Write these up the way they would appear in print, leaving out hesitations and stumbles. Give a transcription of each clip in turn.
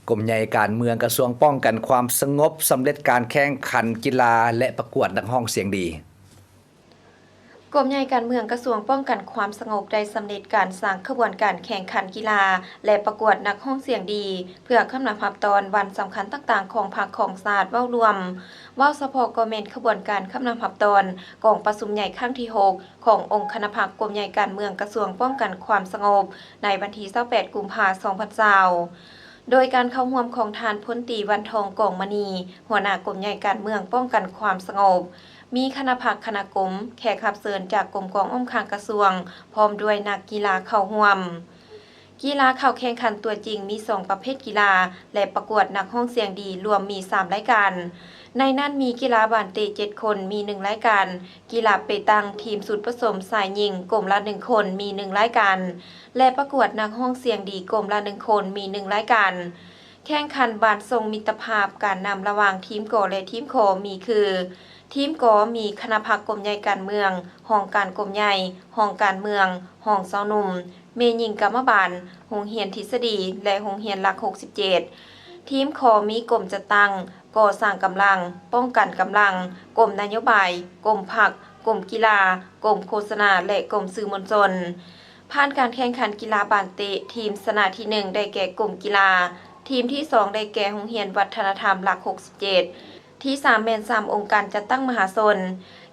กรมใหญ่การเมืองกระทรวงป้องกันความสงบสำเร็จการแข่งขันกีฬาและประกวดนักร้องเสียงดีกรมใหญ่การเมืองกระทรวงป้องกันความสงบได้สำเร็จการสร้างขบวนการแข่งขันกีฬาและประกวดนักร้องเสียงดีเพื่อคำนำรับตอนวันสำคัญต่างๆของพรรคของศาสตร์เว้ารวมเว้าเฉพาะก็แม่นขบวนการคำนำรับตอนกองประชุมใหญ่ครั้งที่6ขององค์คณะพรรคกรมใหญ่การเมืองกระทรวงป้องกันความสงบในวันที่28กุมภาพันธ์2020โดยการเข้าร่วมของทานพลตรีวันทองกองมณีหัวหน้ากรมใหญ่การเมืองป้องกันความสงบมีคณะพรรคคณะกรมแขกรับเชิญจากกรมกองอ้อมข้างกระทรวงพร้อมด้วยนักกีฬาเข้าร่วมกีฬาเข้าแข่งขันตัวจริงมี2ประเภทกีฬาและประกวดนักร้องเสียงดีรวมมี3รายการในนั้นมีกีฬาบานเตะ7คนมี1รายการกีฬาเปตังทีมสุดผสมสายยิงกลุ่มละ1คนมี1รายการและประกวดนักร้องเสียงดีกลุ่มละ1คนมี1รายการแข่งขันบานทรงมิตรภาพการนำระหว่างทีมกอและทีมขอมีคือทีมกอมีคณะพรรคกรมใหญ่การเมืองห้องการกรมใหญ่ห้องการเมืองห้องเซาหนุ่มเมยิงกรรมบาลโรงเรียนทฤษฎีและโรงเรียนหลัก67ทีมขอมีกรมจัดตั้งก่อสร้างกำลังป้องกันกำลังกรมนโยบายกรมผักกรมกีฬากรมโฆษณาและกรมสื่อมวลชนผ่านการแข่งขันกีฬาบานเตะทีมชนะที่1ได้แก่กรมกีฬาทีมที่2ได้แก่โรงเรียนวัฒนธรรมหลัก67ที่3แม่น3องค์การจัดตั้งมหาชน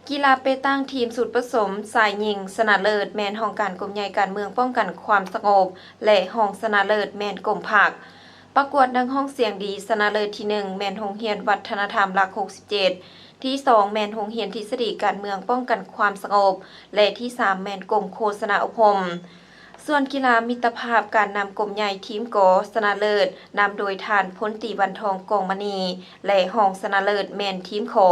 กีฬาเปตังทีมสุดผสมสายยิงชนะเลิศแม่นห้องการกรมใหญ่การเมืองป้องกันความสงบและห้องชนะเลิศแม่นกรมผักประกวดนักร้องเสียงดีชนะเลิศที่1แม่นโรงเรียนวัฒนธรรมหลัก67ที่2แม่นโรงเรียนทฤษฎีการเมืองป้องกันความสงบและที่3แม่นกรมโฆษณาอบรมส่วนกีฬามิตรภาพการนำกรมใหญ่ทีมกอชนะเลิศนำโดยทานพลตรีวันทองกองมณีและห้องชนะเลิศแม่นทีมขอ